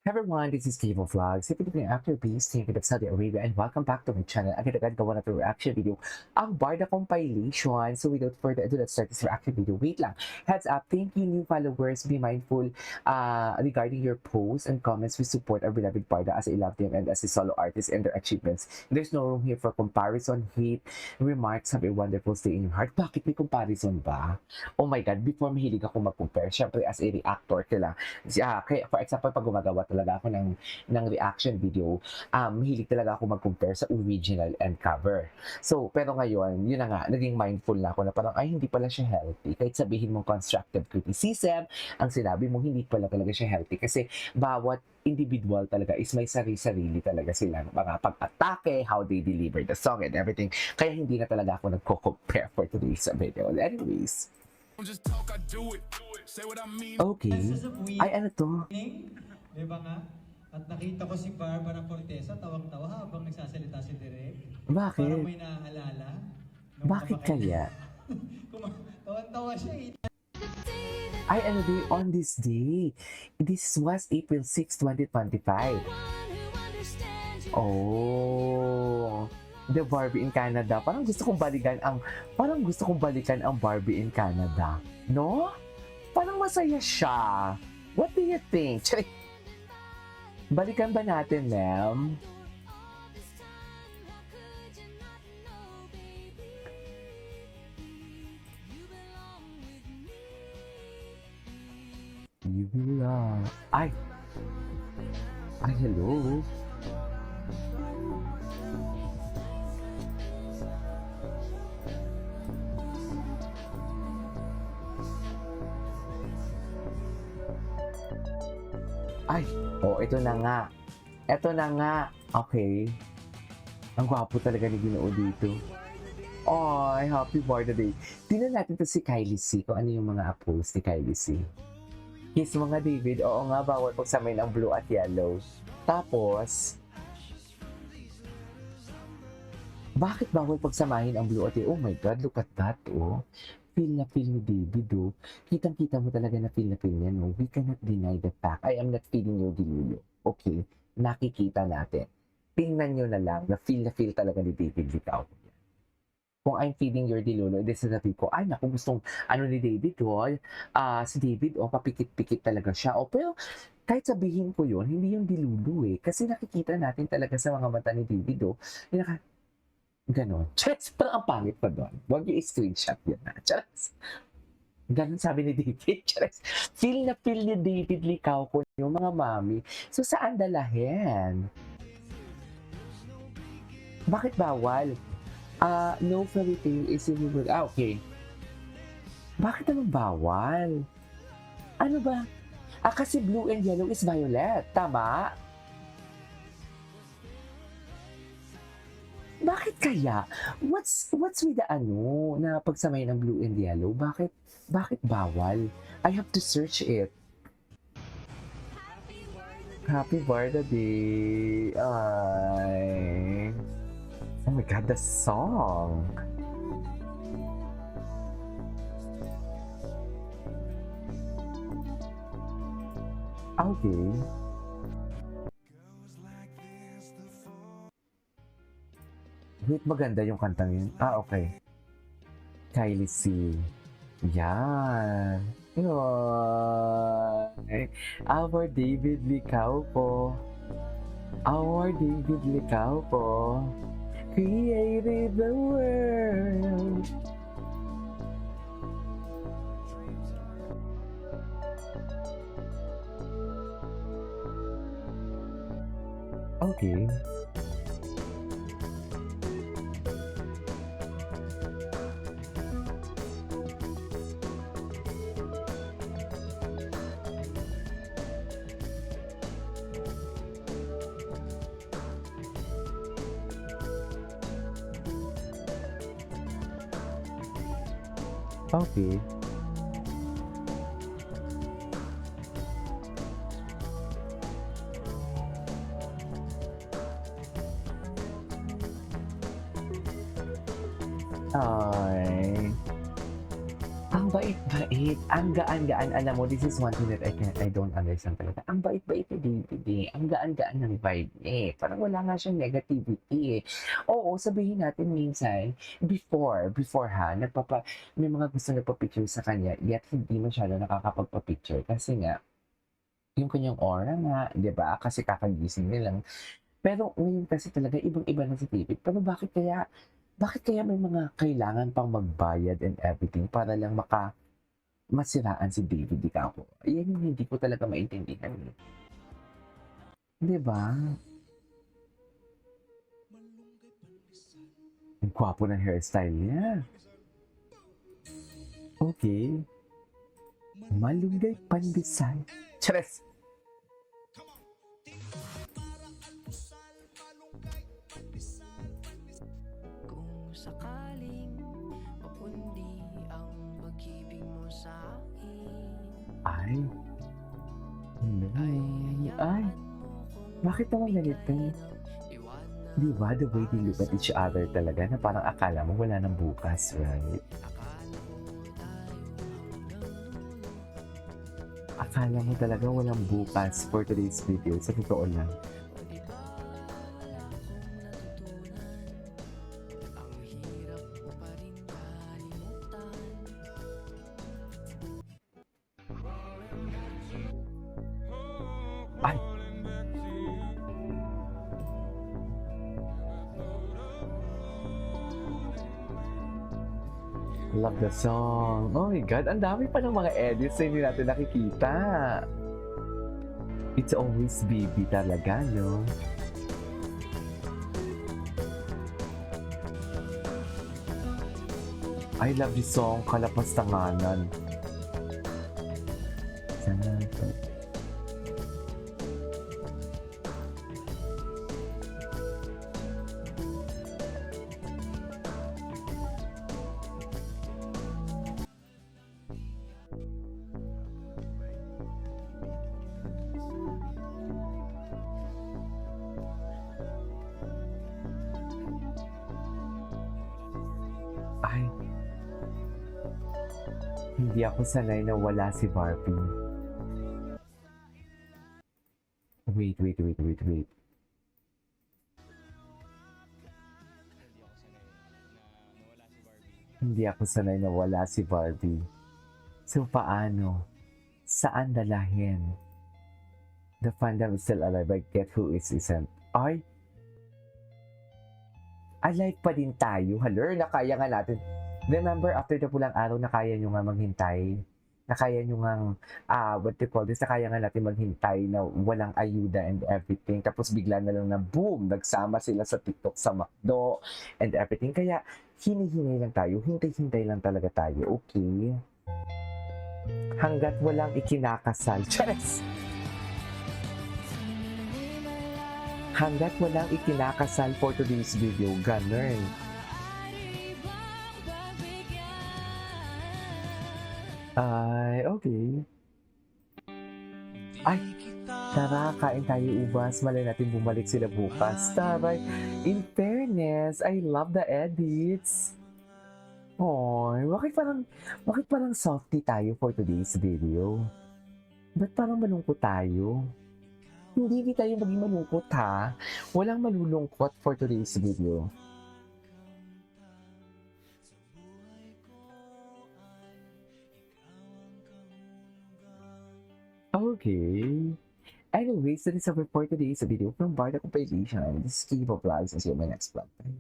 Everyone, this is Kevo Vlogs. If you're after being David of Saudi Arabia and welcome back to my channel. Agad-agad gawa na ito reaction video. Ang Barda compilation. So without further ado, let's start this reaction video. Wait lang. Heads up, thank you new followers. Be mindful regarding your posts and comments. We support our beloved Barda as I love them and as a solo artist and their achievements. There's no room here for comparison, hate, remarks. Have a wonderful stay in your heart. Bakit may comparison ba? Oh my God, before mahilig ako mag-compare. Syempre as a reactor, kaya for example, pag gumagawa talaga ako ng reaction video, mahilig talaga ako mag-compare sa original and cover. So, pero ngayon, yun na nga, naging mindful na ako na parang, ay, hindi pala siya healthy. Kahit sabihin mong constructive criticism, ang sinabi mo, hindi pala talaga siya healthy. Kasi bawat individual talaga is may sarili-sarili talaga silang mga pag-atake, how they deliver the song and everything. Kaya hindi na talaga ako nagko-compare for today's video. Anyways, okay. Sa buwi, Ay, ano to? di ba nga? At nakita ko si Barbara Fortesa tawang-tawa habang nagsasalita si Direk. Bakit? Parang may naaalala. Nung Bakit kaya? Tawang-tawa siya eh. Ay, ano day on this day? This was April 6, 2025. Oh, the Barbie in Canada. Parang gusto kong balikan ang Barbie in Canada. No? Parang masaya siya. What do you think? Balikan ba natin, ma'am? You belong. Ay! Ay, hello. Ay, oh, ito na nga. Ito na nga. Okay. Ang gwapo talaga ni Ginoo dito. Ay, happy birthday. Tingnan natin to si Kylie C. Kung ano yung mga post ni Kylie C. Yes, mga David. Oo nga, bawal pagsamayin ang blue at yellow. Tapos, bakit bawal pagsamahin ang blue at yellow? Oh my God, look at that, oh. Feel na feel ni David, oh. Kitang-kita mo talaga na feel niya, no? We cannot deny the fact. I am not feeling your dilulo. Okay? Nakikita natin. Tingnan nyo na lang na feel talaga ni David Licao. Kung I'm feeling your dilulo, edi sasabihin ko, ay naku, gustong ano ni David, oh. Si David, oh, papikit-pikit talaga siya. Oh, pero kahit sabihin ko yun, hindi yung dilulo eh. Kasi nakikita natin talaga sa mga mata ni David, oh. Ganon. Charas, parang ang pangit pa doon. Huwag yung screenshot yun na. Charas. Ganon sabi ni David. Charas. Feel na feel ni David Licao ko yung mga mami. So, saan dalahin? Bakit bawal? No fairy tale is in the world. Okay. Bakit naman bawal? Ano ba? Kasi blue and yellow is violet. Tama? Bakit kaya? What's with the ano na pagsamay ng blue and yellow? Bakit bawal? I have to search it. Happy birthday. Ay. Oh my God, the song. Okay. Wait, maganda yung kantang yun. Okay. Kylie C. Yan. Ay, our David Licao po. Our David Licao po. Created the world. Okay. Okay. Ay. Ang bait-bait, ang gaan-gaan. Alam mo, this is one thing that I don't understand talaga. Ang bait-bait ni David eh. Ang gaan-gaan ng vibe eh. Parang wala nga siyang negativity eh. Oo, sabihin natin minsan, before ha, may mga gusto nagpa-picture sa kanya, yet hindi masyado nakakapagpa-picture. Kasi nga, yung kanyang aura nga, di ba? Kasi kakagising nilang. Pero ngayon kasi talaga, ibang-iba na si David. Pero bakit kaya may mga kailangan pang magbayad and everything para lang masiraan si David Dicapo? Yan yung hindi ko talaga maintindihan. Eh. Di ba? Ang gwapo ng hairstyle niya. Okay. Malunggay pandesal. Chares! Kung sakaling mapundi ang pag-ibig mo sa akin, Ay. Hello. Ay. hayaan mo kung Bakit naman ganito? iwanan. Di ba? The way they look at each other talaga na parang akala mo wala nang bukas, right? Akala mo talaga walang bukas for today's video. Sa totoo lang. Ay! Love the song. Oh my God, ang dami pa ng mga edits na hindi natin nakikita. It's always baby talaga, no? I love this song, Kalapas Tanganan. Sana. Ay, hindi ako sanay na wala si Barbie. Wait. Hindi ako sanay na wala si Barbie. So, paano? Saan dalahin? The fandom is still alive. I get who is isn't. Ay! Alive pa din tayo. Haler, nakaya nga natin. Remember, after the pulang araw, nakaya nyo nga maghintay. Nakaya nyo nga, what do you call this? Nakaya nga natin maghintay na walang ayuda and everything. Tapos bigla na lang na boom, nagsama sila sa TikTok, sa McDo, and everything. Kaya, hinihinay lang tayo. Hintay-hintay lang talaga tayo. Okay? Hanggat walang ikinakasal. Chares! Hanggat walang ikinakasal for today's video, ganun. Ay, okay. Ay, tara, kain tayo ubas. Malay natin bumalik sila bukas. Tara, in fairness, I love the edits. Oy, bakit parang softy tayo for today's video? Ba't parang malungkot tayo? Hindi tayo maging malungkot ha. Walang malulungkot for today's video. Okay. Anyways, that is our for today's video from Barda Compilation. This is Kiva Vlogs. I'll see you in my next vlog. Bye.